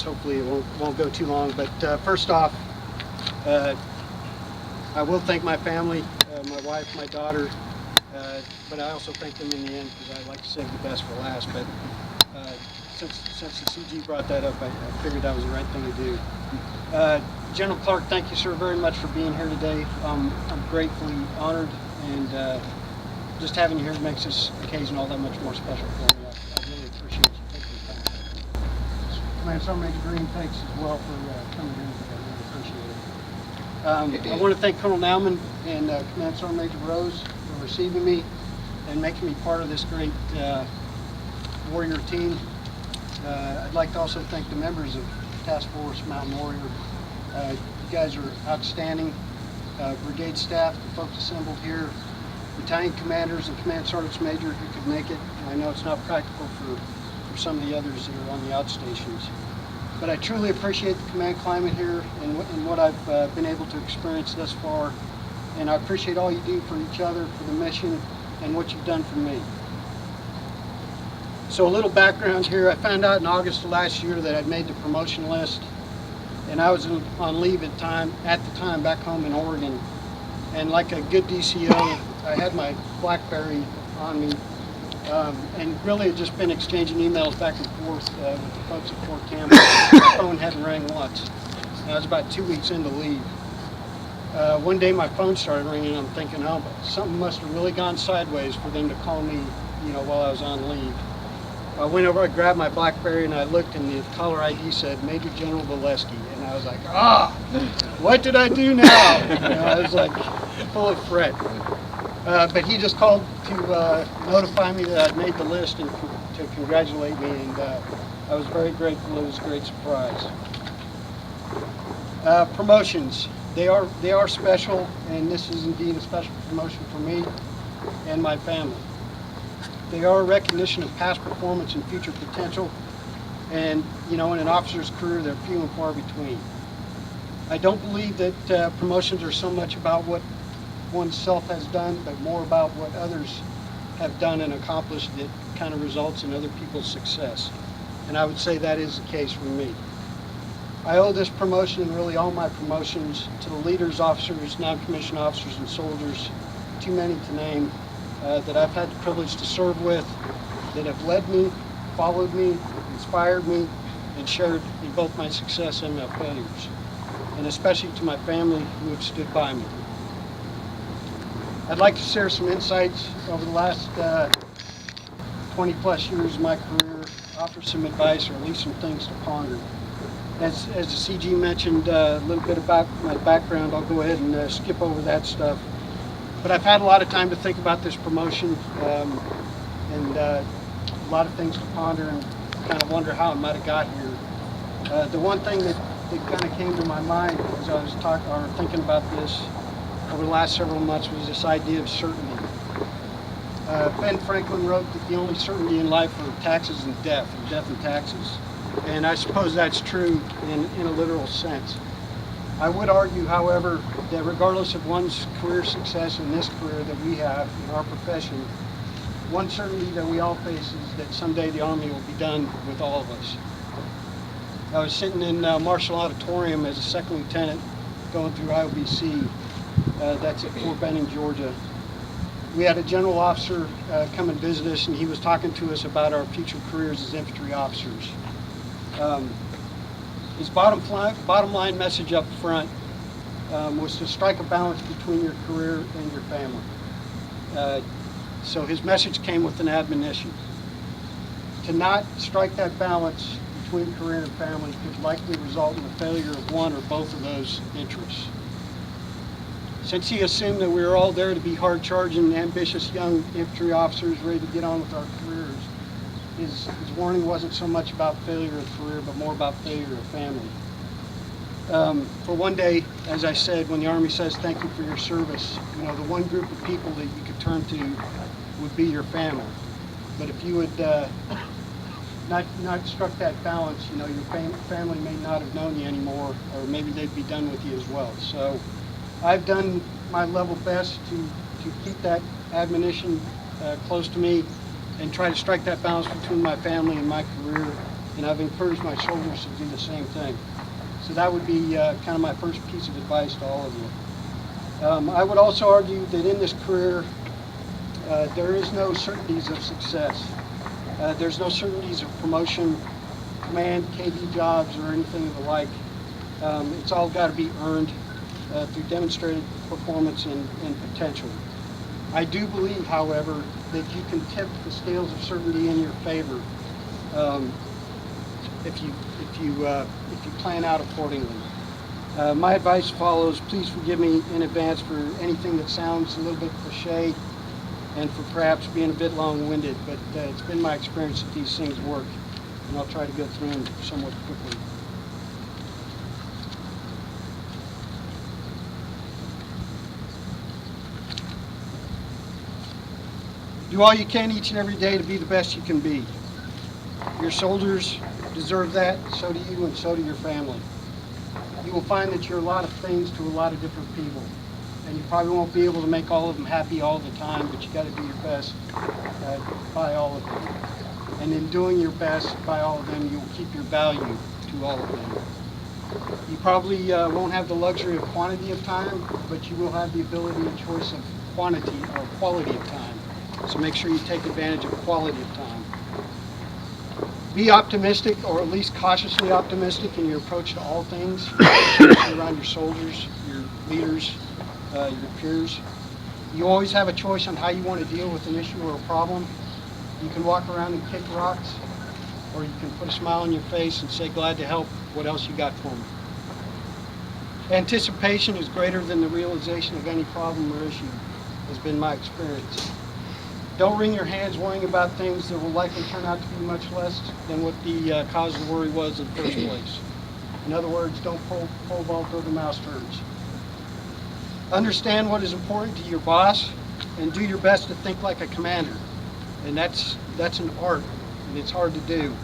minutes. Hopefully it won't go too long. But first off, I will thank my family, my wife, my daughter, but I also thank them in the end because I like to save the best for last. But since the CG brought that up, I figured that was the right thing to do. General Clark, thank you, sir, very much for being here today. I'm gratefully honored, and just having you here makes this occasion all that much more special for me. I really appreciate you taking the time. Command Sergeant Major Green, thanks as well for coming in today. I really appreciate it. I want to thank Colonel Nauman and Command Sergeant Major Rose for receiving me and making me part of this great warrior team. I'd like to also thank the members of Task Force Mountain Warrior. You guys are outstanding. Brigade staff, the folks assembled here, battalion commanders and command sergeants major who could make it. I know it's not practical for some of the others that are on the outstations. But I truly appreciate the command climate here and what I've been able to experience thus far. And I appreciate all you do for each other, for the mission, and what you've done for me. So a little background here. I found out in August of last year that I'd made the promotion list, and I was on leave at the time back home in Oregon. And like a good DCO, I had my BlackBerry on me, and really had just been exchanging emails back and forth with the folks at Fort Campbell. My phone hadn't rang once. And I was about 2 weeks into leave. One day my phone started ringing, and I'm thinking, oh, something must have really gone sideways for them to call me, while I was on leave. I went over, I grabbed my BlackBerry, and I looked, and the caller ID said Major General Valesky, and I was like, what did I do now? I was like full of fret. But he just called to notify me that I'd made the list and to congratulate me, and I was very grateful. It was a great surprise. Promotions, they are special, and this is indeed a special promotion for me and my family. They are a recognition of past performance and future potential, and in an officer's career, they're few and far between. I don't believe that promotions are so much about what oneself has done, but more about what others have done and accomplished that kind of results in other people's success. And I would say that is the case for me. I owe this promotion and really all my promotions to the leaders, officers, non-commissioned officers, and soldiers, too many to name, that I've had the privilege to serve with, that have led me, followed me, inspired me, and shared in both my success and my failures. And especially to my family who have stood by me. I'd like to share some insights over the last 20 plus years of my career, offer some advice or at least some things to ponder. As the CG mentioned a little bit about my background, I'll go ahead and skip over that stuff. But I've had a lot of time to think about this promotion and a lot of things to ponder and kind of wonder how I might have got here. The one thing that kind of came to my mind as I was thinking about this over the last several months was this idea of certainty. Ben Franklin wrote that the only certainty in life are taxes and death and taxes. And I suppose that's true in a literal sense. I would argue, however, that regardless of one's career success in this career that we have in our profession, one certainty that we all face is that someday the Army will be done with all of us. I was sitting in Marshall Auditorium as a second lieutenant going through IOBC. That's at Fort Benning, Georgia. We had a general officer come and visit us, and he was talking to us about our future careers as infantry officers. His bottom line message up front was to strike a balance between your career and your family. So his message came with an admonition. To not strike that balance between career and family could likely result in the failure of one or both of those interests. Since he assumed that we were all there to be hard-charging, ambitious young infantry officers ready to get on with our careers, his warning wasn't so much about failure of career, but more about failure of family. For one day, as I said, when the Army says thank you for your service, the one group of people that you could turn to would be your family. But if you had not struck that balance, your family may not have known you anymore, or maybe they'd be done with you as well. So I've done my level best to keep that admonition close to me and try to strike that balance between my family and my career and I've encouraged my soldiers to do the same thing. So that would be kind of my first piece of advice to all of you. I would also argue that in this career, there is no certainties of success. There's no certainties of promotion, command, KV jobs, or anything of the like. It's all got to be earned through demonstrated performance and potential. I do believe, however, that you can tip the scales of certainty in your favor if you plan out accordingly. My advice follows. Please forgive me in advance for anything that sounds a little bit cliche and for perhaps being a bit long-winded, but it's been my experience that these things work, and I'll try to go through them somewhat quickly. Do all you can each and every day to be the best you can be. Your soldiers deserve that, so do you, and so do your family. You will find that you're a lot of things to a lot of different people, and you probably won't be able to make all of them happy all the time, but you got to do your best by all of them. And in doing your best by all of them, you will keep your value to all of them. You probably won't have the luxury of quantity of time, but you will have the ability and choice of quantity or quality of time. So make sure you take advantage of quality of time. Be optimistic, or at least cautiously optimistic, in your approach to all things, especially around your soldiers, your leaders, your peers. You always have a choice on how you want to deal with an issue or a problem. You can walk around and kick rocks, or you can put a smile on your face and say, glad to help. What else you got for me? Anticipation is greater than the realization of any problem or issue, has been my experience. Don't wring your hands worrying about things that will likely turn out to be much less than what the cause of the worry was in the first place. In other words, don't pole vault over mouse turds. Understand what is important to your boss, and do your best to think like a commander. And that's an art, and it's hard to do.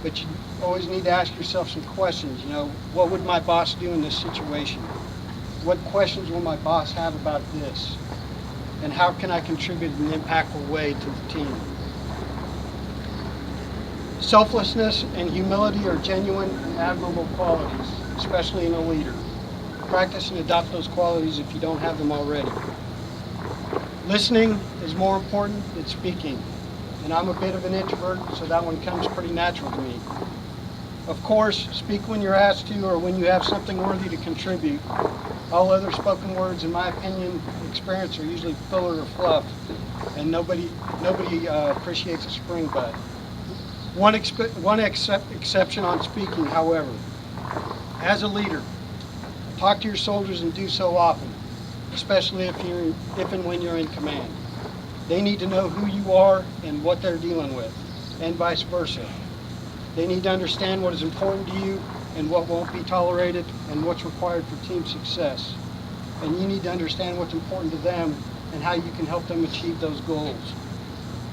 But you always need to ask yourself some questions. You know, what would my boss do in this situation? What questions will my boss have about this? And how can I contribute in an impactful way to the team? Selflessness and humility are genuine and admirable qualities, especially in a leader. Practice and adopt those qualities if you don't have them already. Listening is more important than speaking, and I'm a bit of an introvert, so that one comes pretty natural to me. Of course, speak when you're asked to or when you have something worthy to contribute. All other spoken words, in my opinion, experience, are usually filler or fluff, and nobody appreciates a spring butt. One exception on speaking, however. As a leader, talk to your soldiers and do so often, especially if and when you're in command. They need to know who you are and what they're dealing with, and vice versa. They need to understand what is important to you and what won't be tolerated and what's required for team success. And you need to understand what's important to them and how you can help them achieve those goals.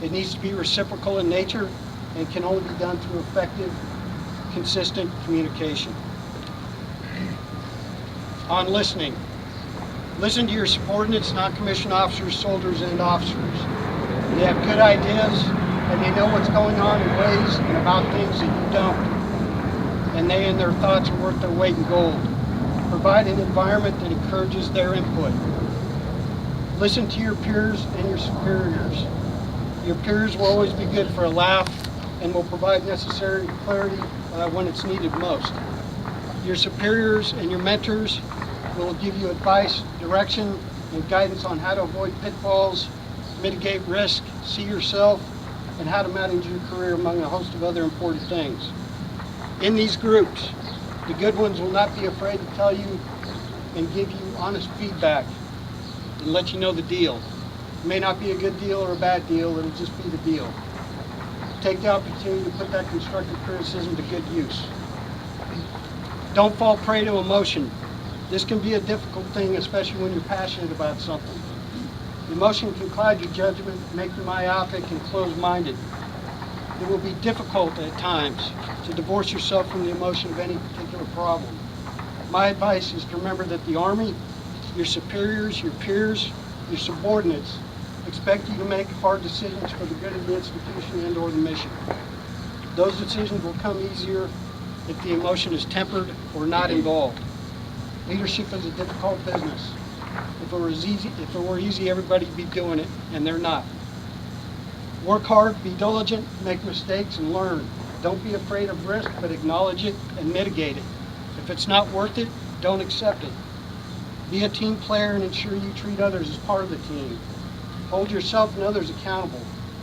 It needs to be reciprocal in nature and can only be done through effective, consistent communication. On listening. Listen to your subordinates, non-commissioned officers, soldiers, and officers. They have good ideas, and they know what's going on in ways and about things that you don't. And they and their thoughts are worth their weight in gold. Provide an environment that encourages their input. Listen to your peers and your superiors. Your peers will always be good for a laugh and will provide necessary clarity when it's needed most. Your superiors and your mentors will give you advice, direction, and guidance on how to avoid pitfalls, mitigate risk, see yourself, and how to manage your career among a host of other important things. In these groups, the good ones will not be afraid to tell you and give you honest feedback and let you know the deal. It may not be a good deal or a bad deal, it'll just be the deal. Take the opportunity to put that constructive criticism to good use. Don't fall prey to emotion. This can be a difficult thing, especially when you're passionate about something. Emotion can cloud your judgment, make you myopic and closed-minded. It will be difficult at times to divorce yourself from the emotion of any particular problem. My advice is to remember that the Army, your superiors, your peers, your subordinates expect you to make hard decisions for the good of the institution and or the mission. Those decisions will come easier if the emotion is tempered or not involved. Leadership is a difficult business. If it were easy, everybody would be doing it, and they're not. Work hard, be diligent, make mistakes, and learn. Don't be afraid of risk, but acknowledge it and mitigate it. If it's not worth it, don't accept it. Be a team player and ensure you treat others as part of the team. Hold yourself and others accountable,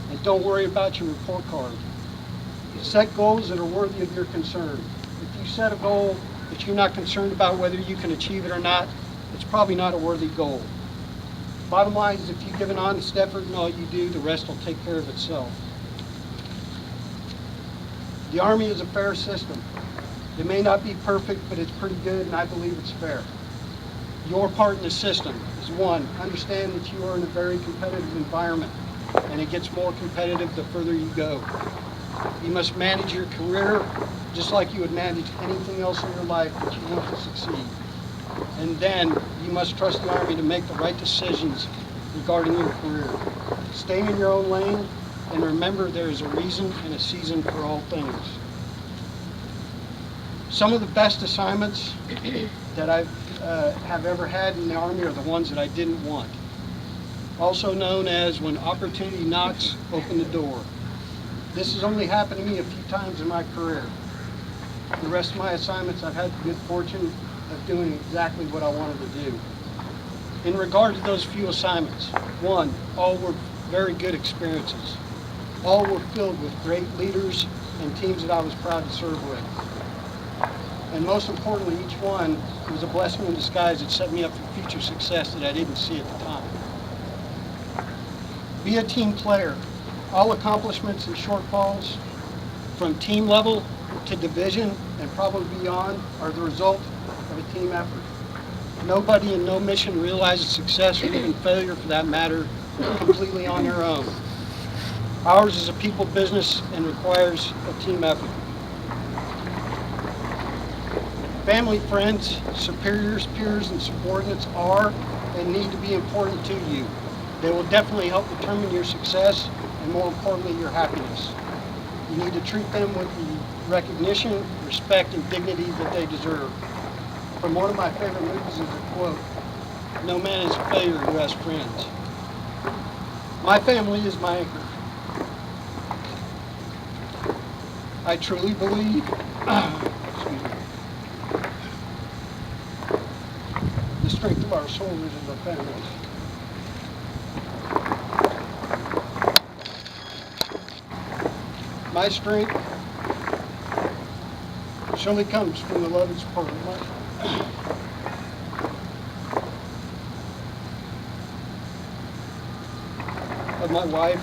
and don't worry about your report card. Set goals that are worthy of your concern. If you set a goal that you're not concerned about whether you can achieve it or not, it's probably not a worthy goal. Bottom line is, if you give an honest effort in all you do, the rest will take care of itself. The Army is a fair system. It may not be perfect, but it's pretty good, and I believe it's fair. Your part in the system is, one, understand that you are in a very competitive environment, and it gets more competitive the further you go. You must manage your career just like you would manage anything else in your life that you want to succeed. And then you must trust the Army to make the right decisions regarding your career. Stay in your own lane, and remember there is a reason and a season for all things. Some of the best assignments that I have ever had in the Army are the ones that I didn't want. Also known as when opportunity knocks, open the door. This has only happened to me a few times in my career. The rest of my assignments, I've had the good fortune of doing exactly what I wanted to do. In regard to those few assignments, one, all were very good experiences. All were filled with great leaders and teams that I was proud to serve with. And most importantly, each one was a blessing in disguise that set me up for future success that I didn't see at the time. Be a team player. All accomplishments and shortfalls, from team level to division and probably beyond, are the result of a team effort. Nobody and no mission realizes success, or even failure for that matter, completely on their own. Ours is a people business and requires a team effort. Family, friends, superiors, peers, and subordinates are and need to be important to you. They will definitely help determine your success and, more importantly, your happiness. You need to treat them with the recognition, respect, and dignity that they deserve. From one of my favorite movies is a quote, "No man is a failure who has friends." My family is my anchor. I truly believe the strength of our soldiers is our families. My strength surely comes from the love and support of my wife.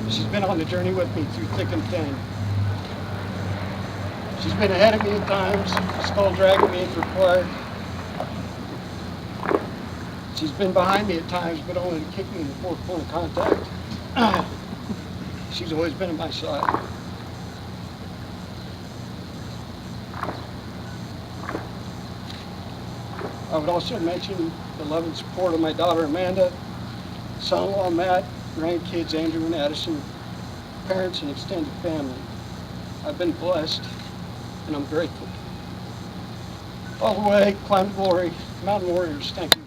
She's been on the journey with me through thick and thin. She's been ahead of me at times, skull dragging me if required. She's been behind me at times, but only to kick me in the fourth point of contact. She's always been at my side. I would also mention the love and support of my daughter Amanda, son-in-law Matt, grandkids Andrew and Addison, parents and extended family. I've been blessed, and I'm grateful. All the way, climb to glory, Mountain Warriors, thank you.